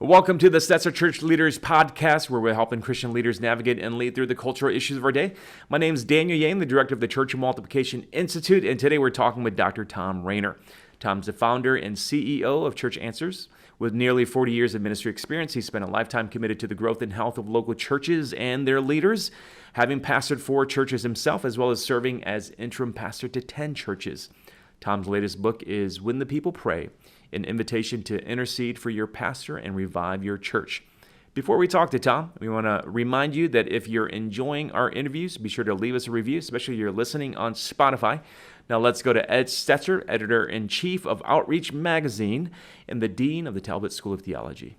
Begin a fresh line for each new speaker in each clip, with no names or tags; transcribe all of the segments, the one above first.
Welcome to the Stetzer ChurchLeaders Podcast, where we're helping Christian leaders navigate and lead through the cultural issues of our day. My name is Daniel Yang, the director of the Church Multiplication Institute, and today we're talking with Dr. Thom Rainer. Tom's the founder and CEO of Church Answers. With nearly 40 years of ministry experience, he spent a lifetime committed to the growth and health of local churches and their leaders, having pastored 4 churches himself, as well as serving as interim pastor to 10 churches. Tom's latest book is When the People Pray, an invitation to intercede for your pastor and revive your church. Before we talk to Tom, we want to remind you that if you're enjoying our interviews, be sure to leave us a review, especially if you're listening on Spotify. Now let's go to Ed Stetzer, editor-in-chief of Outreach Magazine and the dean of the Talbot School of Theology.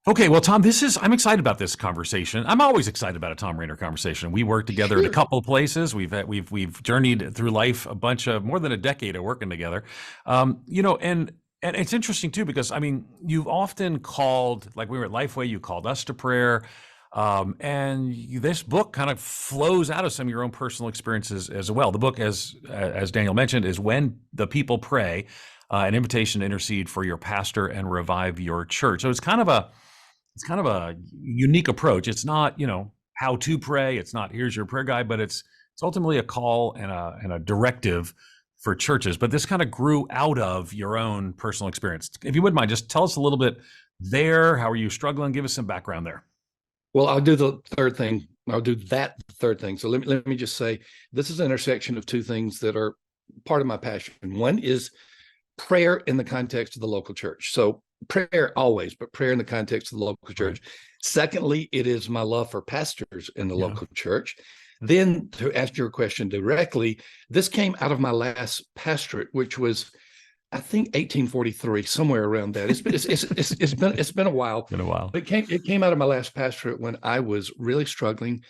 Okay, well, Tom, I'm excited about this conversation. I'm always excited about a Thom Rainer conversation. We work together at a couple of places. We've journeyed through life more than a decade of working together. And it's interesting too, because you've often called, like we were at Lifeway, you called us to prayer. This book kind of flows out of some of your own personal experiences as well. The book, as Daniel mentioned, is When the People Pray, an invitation to intercede for your pastor and revive your church. So it's kind of a unique approach. It's not, how to pray. It's not, here's your prayer guide, but it's ultimately a call and a directive for churches. But this kind of grew out of your own personal experience. If you wouldn't mind, just tell us a little bit there. How are you struggling? Give us some background there.
Well, I'll do the third thing. I'll do that third thing. So let me just say, this is an intersection of 2 things that are part of my passion. One is prayer in the context of the local church. So prayer always, but prayer in the context of the local church. Right. Secondly, it is my love for pastors in the local church. Then, to answer your question directly, this came out of my last pastorate, which was, I think, 1843, somewhere around that. It's been a while.
Been a while.
It came out of my last pastorate when I was really struggling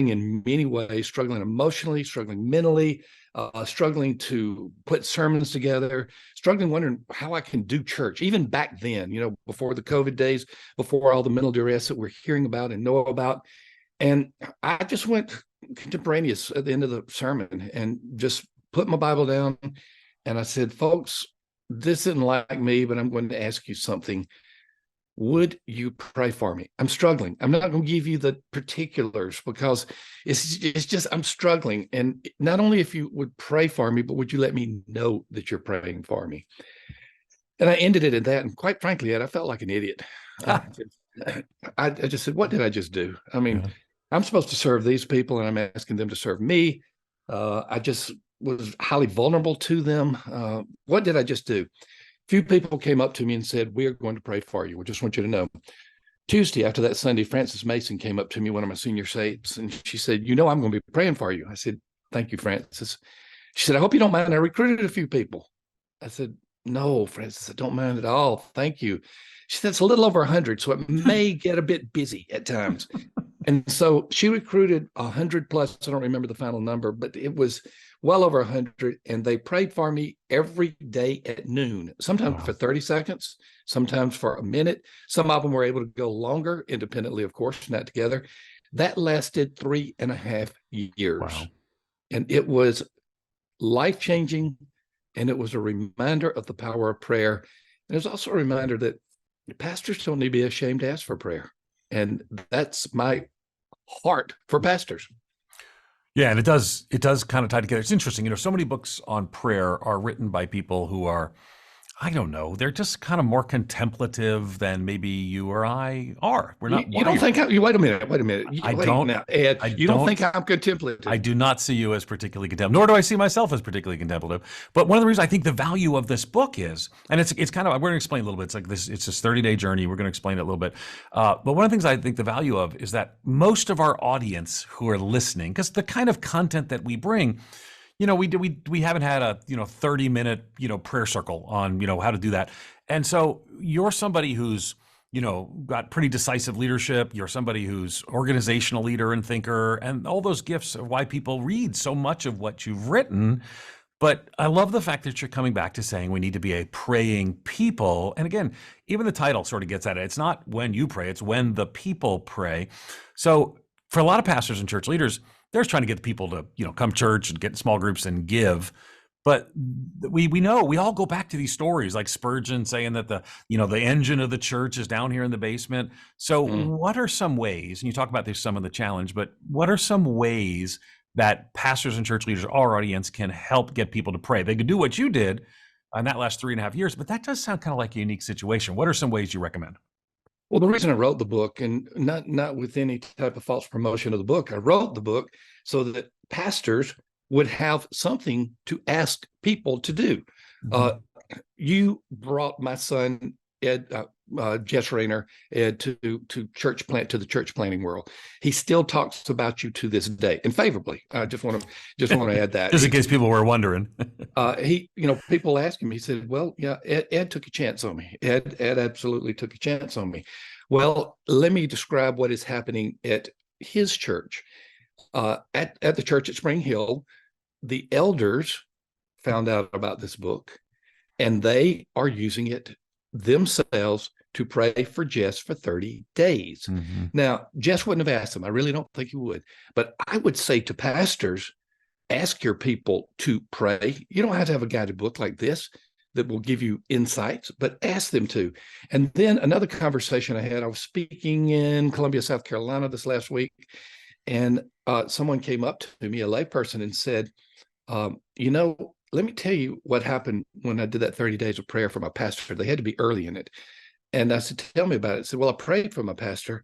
in many ways, struggling emotionally, struggling mentally, struggling to put sermons together, wondering how I can do church. Even back then, before the COVID days, before all the mental duress that we're hearing about and know about. And I just went contemporaneous at the end of the sermon and just put my Bible down. And I said, folks, this isn't like me, but I'm going to ask you something. Would you pray for me? I'm struggling. I'm not going to give you the particulars because it's just, I'm struggling. And not only if you would pray for me, but would you let me know that you're praying for me? And I ended it at that. And quite frankly, Ed, I felt like an idiot. I just said, what did I just do? I'm supposed to serve these people and I'm asking them to serve me. I just was highly vulnerable to them. What did I just do? Few people came up to me and said, we are going to pray for you. We just want you to know. Tuesday after that Sunday, Frances Mason came up to me, one of my senior saints, and she said, I'm going to be praying for you. I said, thank you, Frances. She said, I hope you don't mind. I recruited a few people. I said, no, Frances, I don't mind at all. Thank you. She said, it's a little over 100, so it may get a bit busy at times. And so she recruited 100 plus. I don't remember the final number, but it was well over 100. And they prayed for me every day at noon, sometimes for 30 seconds, sometimes for a minute. Some of them were able to go longer, independently, of course, not together. That lasted 3.5 years. Wow. And it was life-changing. And it was a reminder of the power of prayer. And it was also a reminder that pastors don't need to be ashamed to ask for prayer. And that's my heart for pastors.
Yeah, and it does kind of tie together. It's interesting, so many books on prayer are written by people who are, I don't know, they're just kind of more contemplative than maybe you or I are. We're not.
You don't think? Wait a minute.
I don't.
Now, Ed, you don't think I'm contemplative?
I do not see you as particularly contemplative, nor do I see myself as particularly contemplative. But one of the reasons I think the value of this book is, and it's kind of, we're going to explain a little bit. It's like this. It's this 30-day journey. We're going to explain it a little bit. But one of the things I think the value of is that most of our audience who are listening, because the kind of content that we bring. We haven't had a 30-minute prayer circle on how to do that, and so you're somebody who's got pretty decisive leadership. You're somebody who's organizational leader and thinker, and all those gifts are why people read so much of what you've written. But I love the fact that you're coming back to saying we need to be a praying people. And again, even the title sort of gets at it. It's not when you pray; it's when the people pray. So for a lot of pastors and church leaders, they're just trying to get the people to, come to church and get in small groups and give. But we know, we all go back to these stories like Spurgeon saying that the engine of the church is down here in the basement. So what are some ways, and you talk about this some of the challenge, but what are some ways that pastors and church leaders, our audience, can help get people to pray? They could do what you did in that last 3.5 years, but that does sound kind of like a unique situation. What are some ways you recommend?
Well, the reason I wrote the book, and not with any type of false promotion of the book, I wrote the book so that pastors would have something to ask people to do. You brought my son Ed, Jess Rainer, Ed, to the church planting world. He still talks about you to this day, and favorably. I just want to add that,
just in case people were wondering.
People ask him. He said, "Well, yeah, Ed took a chance on me. Ed absolutely took a chance on me." Well, let me describe what is happening at his church. At the church at Spring Hill, the elders found out about this book, and they are using it themselves to pray for Jess for 30 days. Now, Jess wouldn't have asked them. I really don't think he would. But I would say to pastors, ask your people to pray. You don't have to have a guided book like this that will give you insights, but ask them to. And then another conversation I was speaking in Columbia, South Carolina this last week, and someone came up to me, a layperson, and said, let me tell you what happened when I did that 30 days of prayer for my pastor. They had to be early in it. And I said, tell me about it. I said, well, I prayed for my pastor,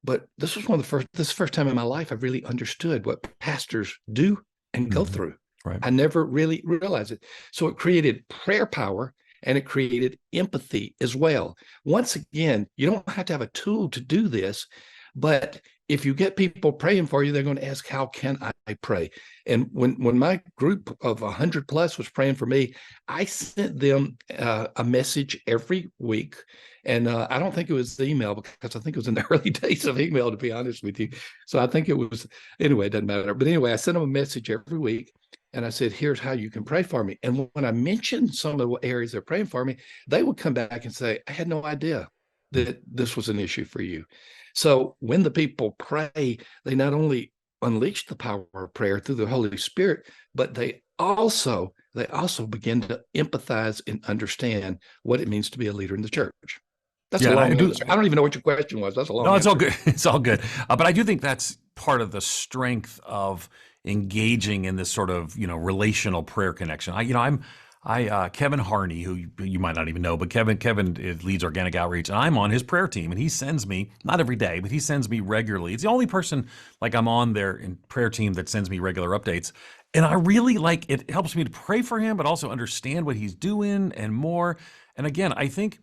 but this is the first time in my life I've really understood what pastors do and go through.
Right.
I never really realized it. So it created prayer power, and it created empathy as well. Once again, you don't have to have a tool to do this, but if you get people praying for you, they're going to ask, how can I pray? And when my group of 100 plus was praying for me, I sent them a message every week. And I don't think it was the email, because I think it was in the early days of email, to be honest with you. So I think it was, anyway, it doesn't matter. But anyway, I sent them a message every week. And I said, here's how you can pray for me. And when I mentioned some of the areas they're praying for me, they would come back and say, I had no idea that this was an issue for you. So when the people pray, they not only unleash the power of prayer through the Holy Spirit, but they also begin to empathize and understand what it means to be a leader in the church. That's a long answer. I don't even know what your question was. That's a long answer.
No, it's all good. It's all good. But I do think that's part of the strength of engaging in this sort of, relational prayer connection. Kevin Harney, who you might not even know, but Kevin leads organic outreach, and I'm on his prayer team, and he sends me, not every day, but he sends me regularly. It's the only person I'm on their prayer team that sends me regular updates. And I really it helps me to pray for him, but also understand what he's doing and more. And again, I think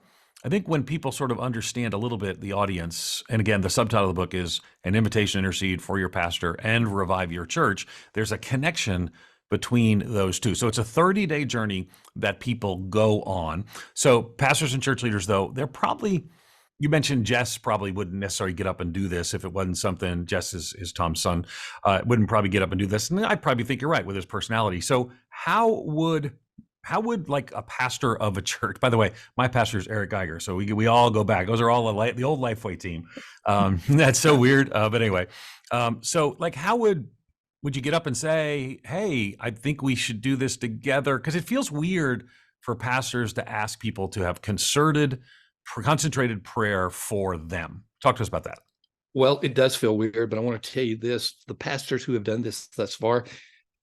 when people sort of understand a little bit the audience, and again, the subtitle of the book is An Invitation to Intercede for Your Pastor and Revive Your Church, there's a connection between those two. So it's a 30-day journey that people go on. So pastors and church leaders, though, they're probably, you mentioned Jess probably wouldn't necessarily get up and do this if it wasn't something, Jess is Tom's son, wouldn't probably get up and do this. And I probably think you're right with his personality. So how would a pastor of a church, by the way, my pastor is Eric Geiger, so we all go back. Those are all the old Lifeway team. That's so weird. But anyway, so how would you get up and say, hey, I think we should do this together? Because it feels weird for pastors to ask people to have concerted, concentrated prayer for them. Talk to us about that.
Well, it does feel weird, but I want to tell you this. The pastors who have done this thus far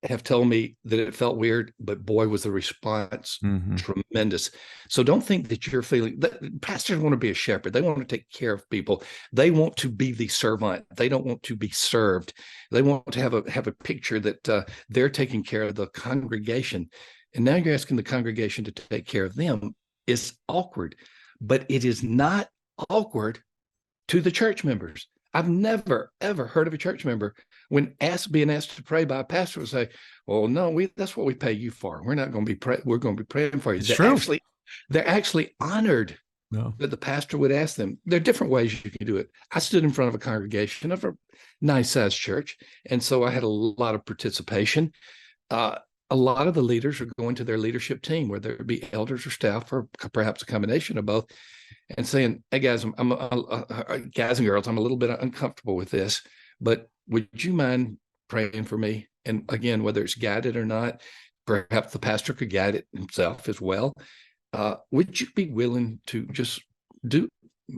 have told me that it felt weird, but boy, was the response tremendous. So don't think that you're feeling that pastors want to be a shepherd. They want to take care of people. They want to be the servant. They don't want to be served. They want to have a picture that they're taking care of the congregation. And now you're asking the congregation to take care of them. It's awkward, but it is not awkward to the church members. I've never, ever heard of a church member being asked to pray by a pastor would say, well, no, that's what we pay you for. We're not going to be we're going to be praying for you. They're actually honored that the pastor would ask them. There are different ways you can do it. I stood in front of a congregation of a nice sized church. And so I had a lot of participation. A lot of the leaders are going to their leadership team, whether it be elders or staff, or perhaps a combination of both, and saying, hey guys, guys and girls, I'm a little bit uncomfortable with this, but would you mind praying for me? And again, whether it's guided or not, perhaps the pastor could guide it himself as well. Would you be willing to just do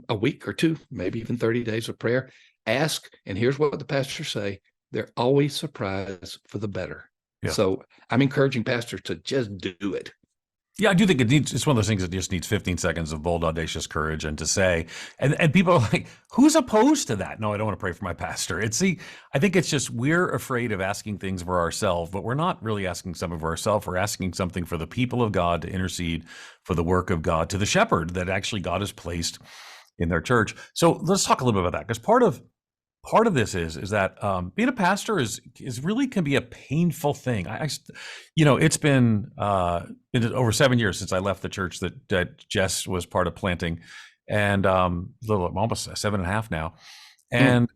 a week or two, maybe even 30 days of prayer? Ask, and here's what the pastors say: they're always surprised for the better.
Yeah.
So I'm encouraging pastors to just do it.
Yeah, I do think it's one of those things that just needs 15 seconds of bold, audacious courage, and to say, and people are like, who's opposed to that? No, I don't want to pray for my pastor. I think it's just, we're afraid of asking things for ourselves, but we're not really asking something for ourselves. We're asking something for the people of God to intercede for the work of God, to the shepherd that actually God has placed in their church. So let's talk a little bit about that, because part of this is that being a pastor is really can be a painful thing. It's been over 7 years since I left the church that Jess was part of planting, and almost 7.5 now. And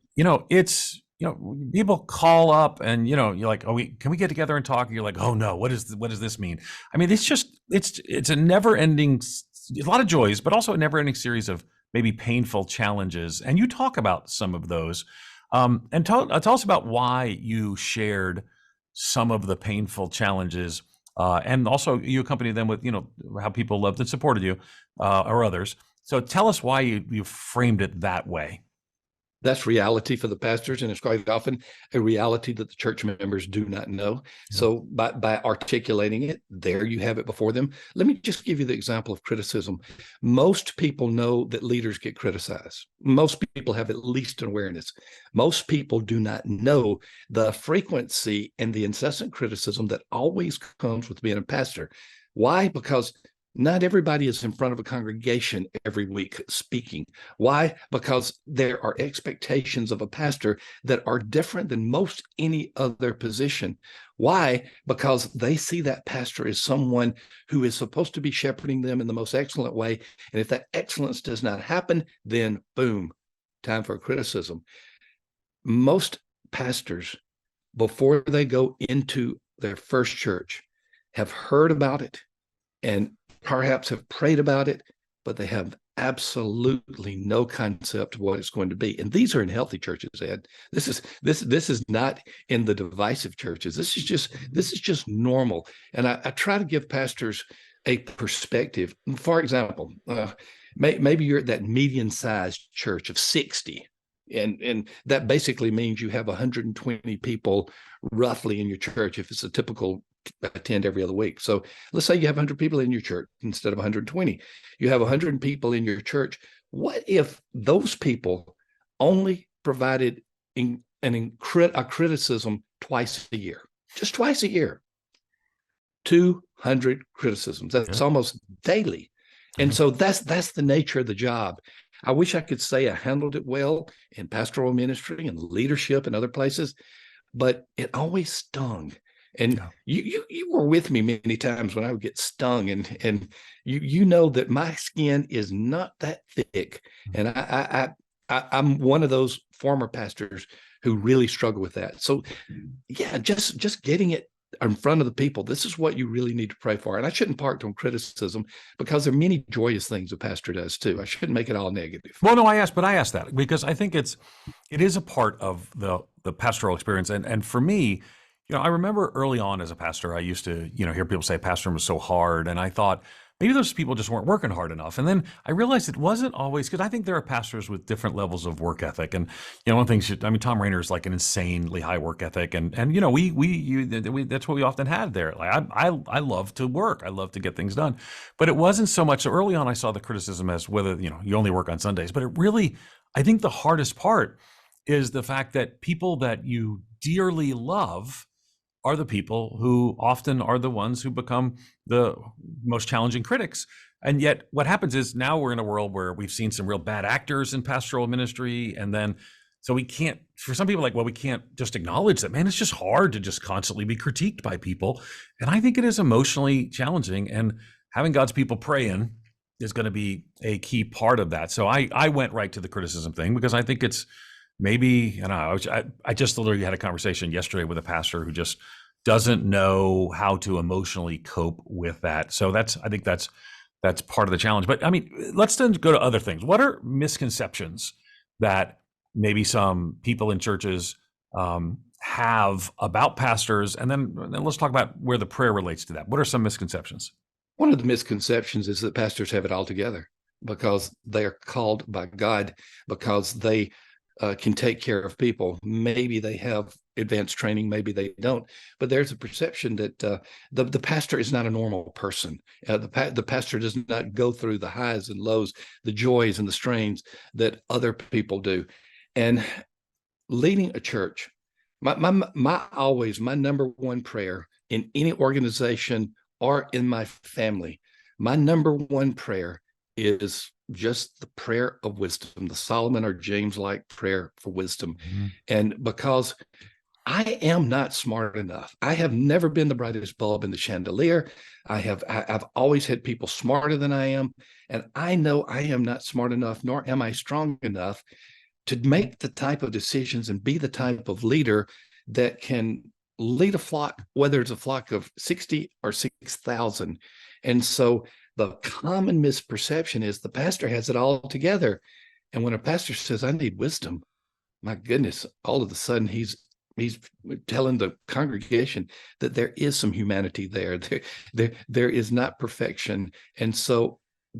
people call up and you're like, oh, can we get together and talk? And you're like, oh no, what does this mean? I mean, it's a never ending, a lot of joys, but also a never ending series of maybe painful challenges. And you talk about some of those. And tell us about why you shared some of the painful challenges. And also you accompanied them with, how people loved and supported you, or others. So tell us why you framed it that way.
That's reality for the pastors, and it's quite often a reality that the church members do not know. Yeah. So by articulating it, there you have it before them. Let me just give you the example of criticism. Most people know that leaders get criticized. Most people have at least an awareness. Most people do not know the frequency and the incessant criticism that always comes with being a pastor. Why? Because not everybody is in front of a congregation every week speaking. Why? Because there are expectations of a pastor that are different than most any other position. Why? Because they see that pastor as someone who is supposed to be shepherding them in the most excellent way. And if that excellence does not happen, then boom, time for criticism. Most pastors, before they go into their first church, have heard about it and perhaps have prayed about it, but they have absolutely no concept of what it's going to be. And these are in healthy churches, Ed. This is not in the divisive churches. This is just normal. And I try to give pastors a perspective. For example, maybe you're at that median-sized church of 60. And that basically means you have 120 people roughly in your church if it's a typical attend every other week. So let's say you have 100 people in your church instead of 120. You have 100 people in your church. What if those people only provided a criticism twice a year? Just twice a year. 200 criticisms. That's almost daily. And so that's the nature of the job. I wish I could say I handled it well in pastoral ministry and leadership and other places, but it always stung. And you were with me many times when I would get stung, and you know that my skin is not that thick, and I'm one of those former pastors who really struggle with that. So yeah, just getting it in front of the people. This is what you really need to pray for. And I shouldn't park on criticism, because there are many joyous things a pastor does too. I shouldn't make it all negative.
Well, no, I asked that because I think it is a part of the pastoral experience. And for me, I remember early on as a pastor, I used to, hear people say pastoring was so hard. And I thought maybe those people just weren't working hard enough. And then I realized it wasn't always, because I think there are pastors with different levels of work ethic. And, one thing, Thom Rainer is like an insanely high work ethic. And we that's what we often had there. Like I love to work. I love to get things done. But it wasn't so much. So early on, I saw the criticism as whether, you only work on Sundays. But it really, I think the hardest part is the fact that people that you dearly love are the people who often are the ones who become the most challenging critics. And yet what happens is now we're in a world where we've seen some real bad actors in pastoral ministry. And then, so we can't, for some people, we can't just acknowledge that, man, it's just hard to just constantly be critiqued by people. And I think it is emotionally challenging, and having God's people praying is going to be a key part of that. So I went right to the criticism thing, because I think it's, maybe, I just literally had a conversation yesterday with a pastor who just doesn't know how to emotionally cope with that. So I think that's part of the challenge. But let's then go to other things. What are misconceptions that maybe some people in churches have about pastors? And then let's talk about where the prayer relates to that. What are some misconceptions?
One of the misconceptions is that pastors have it all together because they are called by God, because they can take care of people. Maybe they have advanced training, maybe they don't. But there's a perception that the pastor is not a normal person. The pastor does not go through the highs and lows, the joys and the strains that other people do. And leading a church, my number one prayer in any organization or in my family, my number one prayer is just the prayer of wisdom, the Solomon or James-like prayer for wisdom.
Mm-hmm.
And because I am not smart enough, I have never been the brightest bulb in the chandelier. I've always had people smarter than I am. And I know I am not smart enough, nor am I strong enough to make the type of decisions and be the type of leader that can lead a flock, whether it's a flock of 60 or 6,000. And so the common misperception is the pastor has it all together. And when a pastor says, I need wisdom, my goodness, all of a sudden he's telling the congregation that there is some humanity there. There is not perfection. And so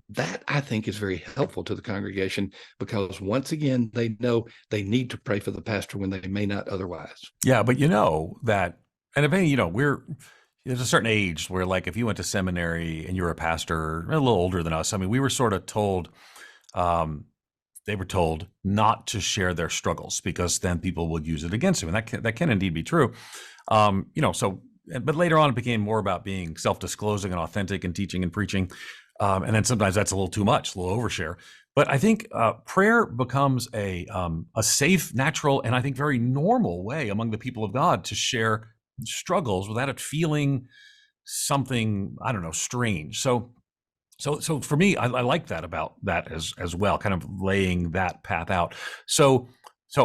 that, I think, is very helpful to the congregation, because once again, they know they need to pray for the pastor when they may not otherwise.
Yeah, but you know that, and if any, there's a certain age where, like, if you went to seminary and you're a pastor, a little older than us, I mean, we were sort of told, they were told not to share their struggles because then people would use it against them, and that can indeed be true. But later on, it became more about being self-disclosing and authentic and teaching and preaching. And then sometimes that's a little too much, a little overshare. But I think prayer becomes a safe, natural, and I think very normal way among the people of God to share struggles without it feeling something, I don't know, strange. So for me, I like that about that as well, kind of laying that path out. So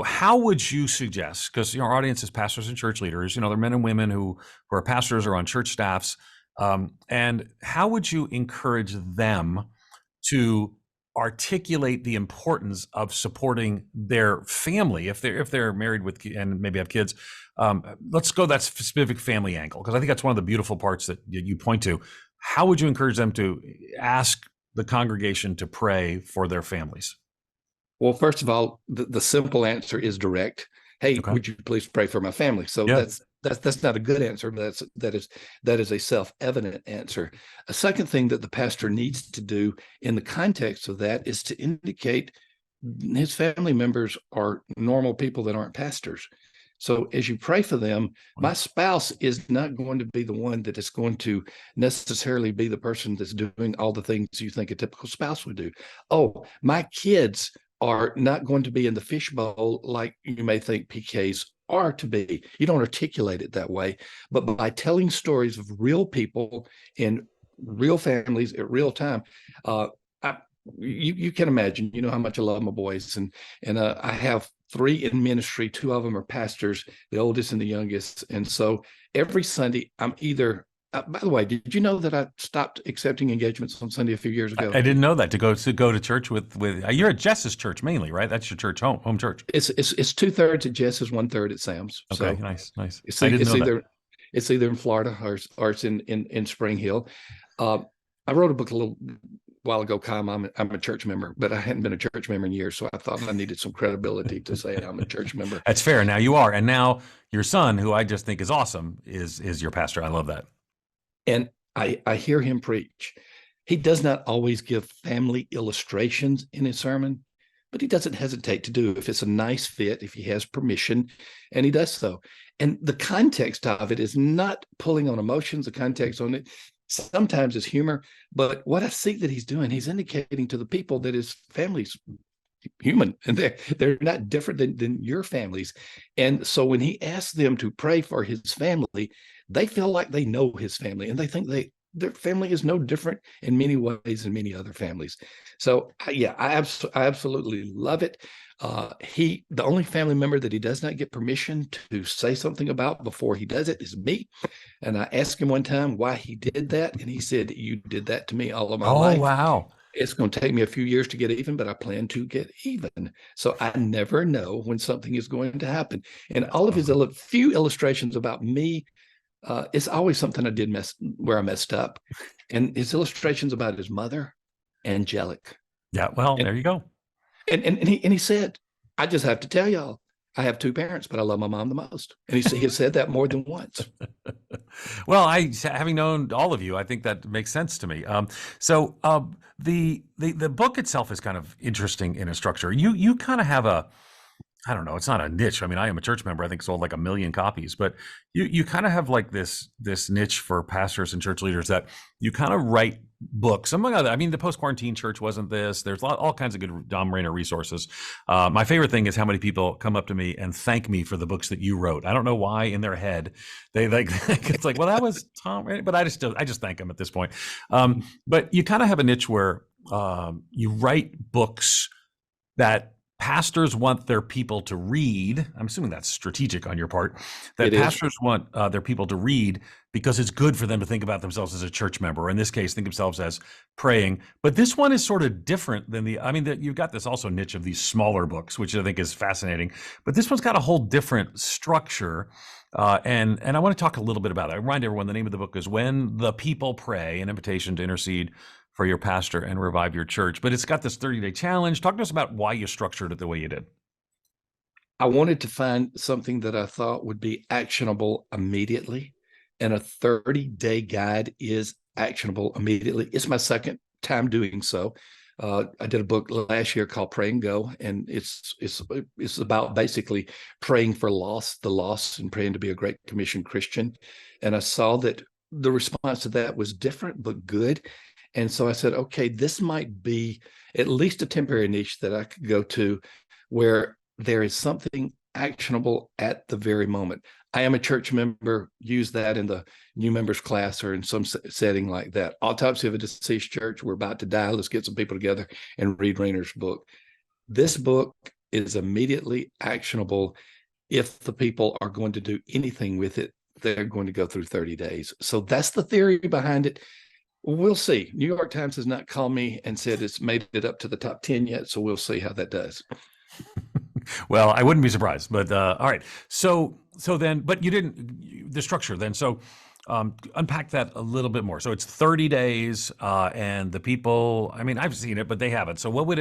how would you suggest, because our audience is pastors and church leaders, they're men and women who are pastors or on church staffs, and how would you encourage them to articulate the importance of supporting their family if they're married with and maybe have kids? Let's go that specific family angle, because I think that's one of the beautiful parts that you point to. How would you encourage them to ask the congregation to pray for their families?
Well, first of all, the simple answer is direct. Hey,
Okay.
would you please pray for my family? So that's not a good answer, but that is a self-evident answer. A second thing that the pastor needs to do in the context of that is to indicate his family members are normal people that aren't pastors. So as you pray for them, my spouse is not going to be the one that is going to necessarily be the person that's doing all the things you think a typical spouse would do. Oh, my kids are not going to be in the fishbowl like you may think PKs are to be. You don't articulate it that way, but by telling stories of real people in real families at real time, you can imagine, how much I love my boys, and I have 3 in ministry. 2 of them are pastors, the oldest and the youngest. And so every Sunday I'm either, by the way, did you know that I stopped accepting engagements on Sunday a few years ago?
I didn't know that, to go to church with you're at Jess's church mainly, right? That's your church, home church.
It's 2/3 at Jess's, 1/3 at Sam's.
Okay,
so
nice.
It's either in Florida or it's in Spring Hill. I wrote a book a little while ago, Kyle. I'm a church member, but I hadn't been a church member in years, so I thought I needed some credibility to say I'm a church member.
That's fair. Now you are, and now your son, who I just think is awesome, is your pastor. I love that.
And I hear him preach. He does not always give family illustrations in his sermon, but he doesn't hesitate to do if it's a nice fit, if he has permission, and he does so. And the context of it is not pulling on emotions. The context on it sometimes is humor, but what I see that he's doing, he's indicating to the people that his family's human, and they're not different than your families. And so when he asks them to pray for his family, they feel like they know his family, and they think their family is no different in many ways than many other families. So yeah, I absolutely love it. The only family member that he does not get permission to say something about before he does it is me. And I asked him one time why he did that, and he said, "You did that to me all of my life."
Oh, wow.
It's going to take me a few years to get even, but I plan to get even. So I never know when something is going to happen. And
That's
all of his
awesome.
few illustrations about me, it's always something I did where I messed up. And his illustrations about his mother, angelic.
Yeah, well,
And
there you go.
he said, I just have to tell y'all, I have two parents, but I love my mom the most. And he has said that more than once.
Well, having known all of you, I think that makes sense to me. The book itself is kind of interesting in its structure. You kind of have I don't know, it's not a niche. I mean, I am a church member. I think sold like 1 million copies, but you kind of have like this niche for pastors and church leaders that you kind of write books. Among other, I mean, the post-quarantine church wasn't this. There's all kinds of good Thom Rainer resources. My favorite thing is how many people come up to me and thank me for the books that you wrote. I don't know why in their head they like it's like, well, that was Thom Rainer, but I just thank them at this point. But you kind of have a niche where you write books that pastors want their people to read. I'm assuming that's strategic on your part, that pastors want their people to read because it's good for them to think about themselves as a church member, or in this case, think themselves as praying. But this one is sort of different than you've got this also niche of these smaller books, which I think is fascinating. But this one's got a whole different structure. And I want to talk a little bit about it. I remind everyone the name of the book is When the People Pray, an invitation to intercede for your pastor and revive your church. But it's got this 30-day challenge. Talk to us about why you structured it the way you did.
I wanted to find something that I thought would be actionable immediately. And a 30-day guide is actionable immediately. It's my second time doing so. I did a book last year called Pray and Go, and it's about basically praying for the lost, and praying to be a Great Commission Christian. And I saw that the response to that was different, but good. And so I said, okay, this might be at least a temporary niche that I could go to where there is something actionable at the very moment. I am a church member, use that in the new members class or in some setting like that. Autopsy of a Deceased Church, we're about to die. Let's get some people together and read Rainer's book. This book is immediately actionable. If the people are going to do anything with it, they're going to go through 30 days. So that's the theory behind it. We'll see. New York Times has not called me and said it's made it up to the top 10 yet. So we'll see how that does.
Well, I wouldn't be surprised, but all right. So then, but you didn't, the structure then. So unpack that a little bit more. So it's 30 days and the people, I mean, I've seen it, but they haven't. So what would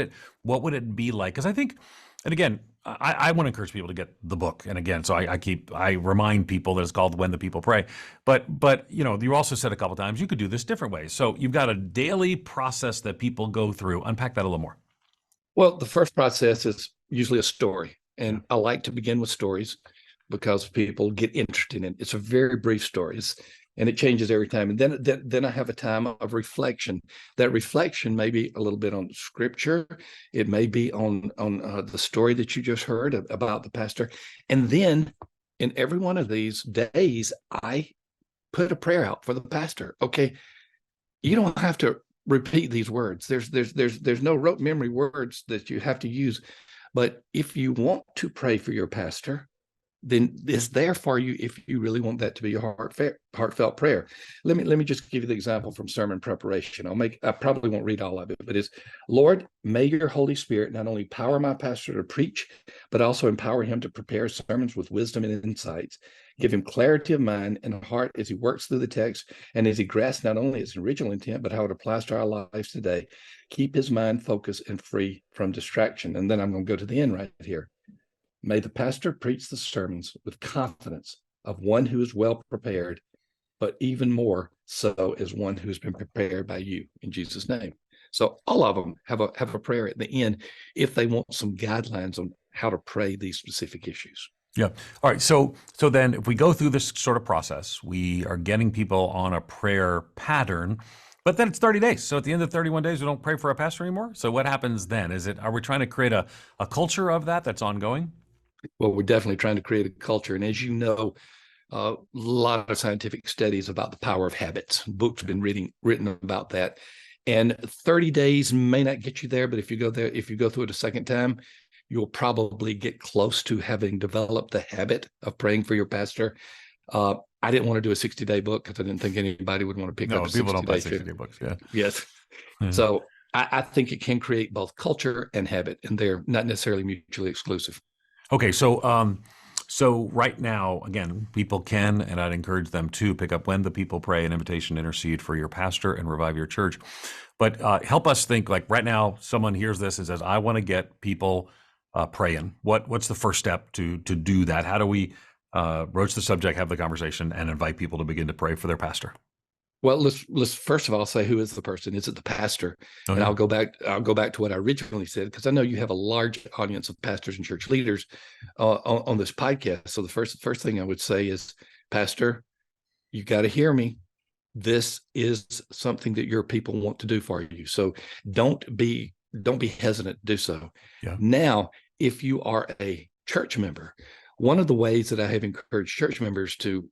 it be like? Because I think, and again, I want to encourage people to get the book. And again, so I remind people that it's called When the People Pray. But you also said a couple of times you could do this different ways. So you've got a daily process that people go through. Unpack that a little more.
Well, the first process is usually a story. And I like to begin with stories because people get interested in it. It's a very brief story. And it changes every time. And then I have a time of reflection. That reflection may be a little bit on scripture. It may be on the story that you just heard about the pastor. And then in every one of these days, I put a prayer out for the pastor. Okay, you don't have to repeat these words. There's no rote memory words that you have to use. But if you want to pray for your pastor, then it's there for you if you really want that to be a heartfelt prayer. Let me just give you the example from sermon preparation. I probably won't read all of it, but it's, Lord, may your Holy Spirit not only power my pastor to preach, but also empower him to prepare sermons with wisdom and insights. Give him clarity of mind and heart as he works through the text and as he grasps not only its original intent, but how it applies to our lives today. Keep his mind focused and free from distraction. And then I'm going to go to the end right here. May the pastor preach the sermons with confidence of one who is well prepared, but even more so as one who's been prepared by you, in Jesus' name. So all of them have a prayer at the end if they want some guidelines on how to pray these specific issues.
Yeah. All right. So then if we go through this sort of process, we are getting people on a prayer pattern, but then it's 30 days. So at the end of 31 days, we don't pray for a pastor anymore. So what happens then? Are we trying to create a culture of that's ongoing?
Well, we're definitely trying to create a culture. And as you know, a lot of scientific studies about the power of habits. Books have been written about that. And 30 days may not get you there, but if you go through it a second time, you'll probably get close to having developed the habit of praying for your pastor. I didn't want to do a 60-day book because I didn't think anybody would want to pick up a 60-day.
People don't buy 60-day books. Yeah.
Yes.
Yeah.
So I think it can create both culture and habit, and they're not necessarily mutually exclusive.
Okay, so right now, again, people can, and I'd encourage them to pick up When the People Pray, an invitation to intercede for your pastor and revive your church. But help us think, like right now, someone hears this and says, I want to get people praying. What's the first step to do that? How do we broach the subject, have the conversation, and invite people to begin to pray for their pastor?
Well, let's first of all say, who is the person? Is it the pastor?
Okay.
And I'll go back to what I originally said, because I know you have a large audience of pastors and church leaders on this podcast. So the first thing I would say is, Pastor, you got to hear me. This is something that your people want to do for you. So don't be hesitant to do so.
Yeah.
Now, if you are a church member, one of the ways that I have encouraged church members to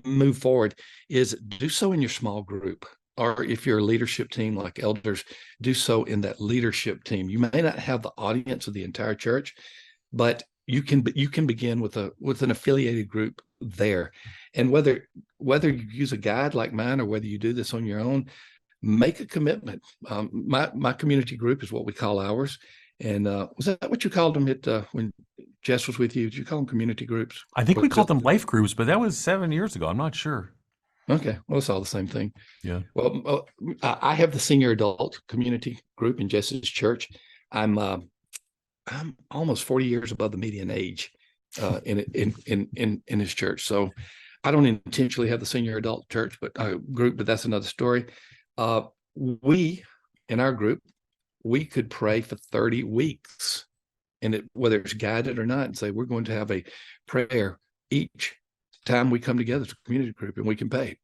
move forward is do so in your small group, or if you're a leadership team like elders, do so in that leadership team. You may not have the audience of the entire church, but you can begin with an affiliated group there. And whether you use a guide like mine or whether you do this on your own, make a commitment. My community group is what we call ours. And was that what you called them when Jess was with you? Did you call them community groups?
I think we called them life groups, but that was 7 years ago. I'm not sure.
Okay, well, it's all the same thing.
Yeah.
Well, I have the senior adult community group in Jess's church. I'm almost 40 years above the median age in his church. So I don't intentionally have the senior adult church group, but that's another story. We in our group, we could pray for 30 weeks, and whether it's guided or not, and say we're going to have a prayer each time we come together as a community group, and we can pray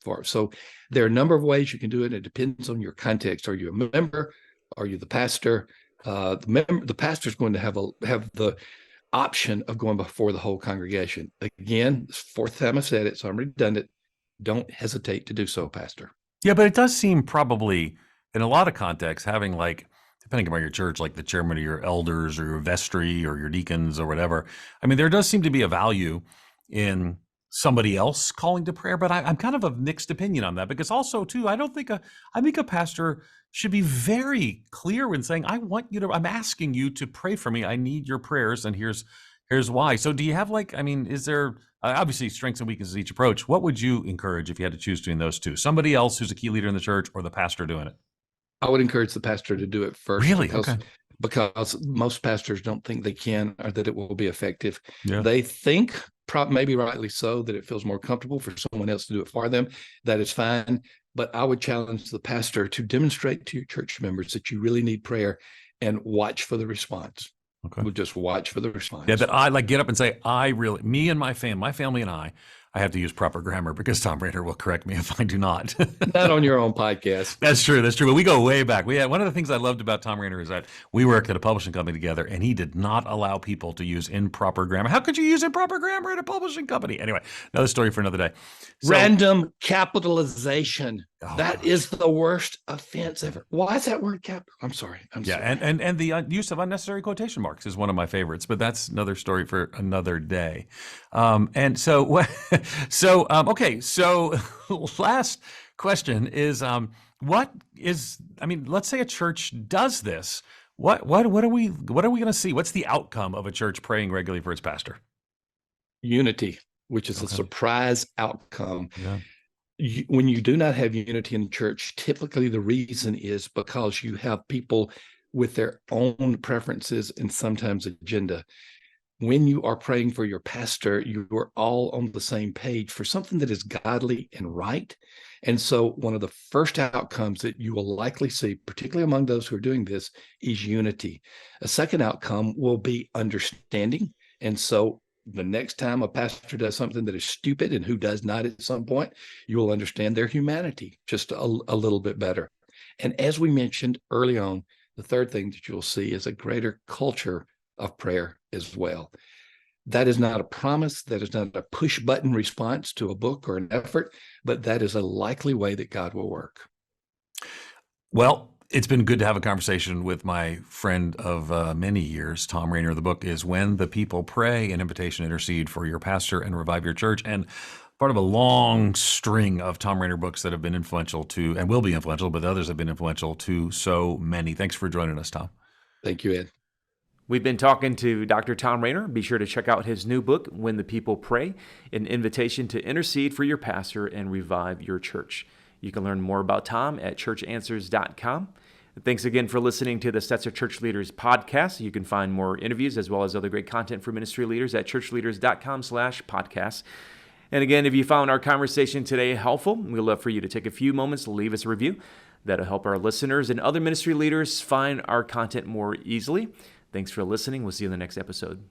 for it. So there are a number of ways you can do it. It depends on your context. Are you a member? Are you the pastor? The pastor is going to have the option of going before the whole congregation. Again, it's the fourth time I said it, so I'm redundant. Don't hesitate to do so, Pastor.
Yeah, but it does seem probably in a lot of contexts having, like, depending on your church, like the chairman of your elders or your vestry or your deacons or whatever. I mean, there does seem to be a value in somebody else calling to prayer, but I'm kind of a mixed opinion on that, because also too, I think a pastor should be very clear when saying, I'm asking you to pray for me. I need your prayers, and here's why. So do you have is there obviously strengths and weaknesses each approach? What would you encourage if you had to choose between those two? Somebody else who's a key leader in the church, or the pastor doing it?
I would encourage the pastor to do it first.
Really?
Because most pastors don't think they can, or that it will be effective.
Yeah.
They think, maybe rightly so, that it feels more comfortable for someone else to do it for them. That is fine. But I would challenge the pastor to demonstrate to your church members that you really need prayer, and watch for the response.
Okay.
We'll just watch for the response.
Yeah, that I get up and say, me and my family and I have to use proper grammar, because Thom Rainer will correct me if I do not.
Not on your own podcast.
That's true. But we go way back. One of the things I loved about Thom Rainer is that we worked at a publishing company together, and he did not allow people to use improper grammar. How could you use improper grammar at a publishing company? Anyway, another story for another day.
Random capitalization.
Oh,
that is the worst offense ever. Why is that word capital? I'm sorry.
Yeah, and the use of unnecessary quotation marks is one of my favorites, but that's another story for another day. Okay. So last question is, let's say a church does this. What are we going to see? What's the outcome of a church praying regularly for its pastor?
Unity, which is a surprise outcome.
Yeah.
When you do not have unity in the church, typically the reason is because you have people with their own preferences and sometimes agenda. When you are praying for your pastor, you are all on the same page for something that is godly and right. And so one of the first outcomes that you will likely see, particularly among those who are doing this, is unity. A second outcome will be understanding. And so the next time a pastor does something that is stupid, and who does not at some point, you will understand their humanity just a little bit better. And as we mentioned early on, the third thing that you'll see is a greater culture of prayer as well. That is not a promise. That is not a push button response to a book or an effort, but that is a likely way that God will work.
Well, it's been good to have a conversation with my friend of many years, Thom Rainer. The book is When the People Pray, an invitation to intercede for your pastor and revive your church. And part of a long string of Thom Rainer books that have been influential to, and will be influential, but others have been influential to so many. Thanks for joining us, Thom.
Thank you, Ed.
We've been talking to Dr. Thom Rainer. Be sure to check out his new book, When the People Pray, an invitation to intercede for your pastor and revive your church. You can learn more about Thom at ChurchLeaders.com. Thanks again for listening to the Stetzer Church Leaders Podcast. You can find more interviews as well as other great content for ministry leaders at ChurchLeaders.com/podcast. And again, if you found our conversation today helpful, we'd love for you to take a few moments to leave us a review. That'll help our listeners and other ministry leaders find our content more easily. Thanks for listening. We'll see you in the next episode.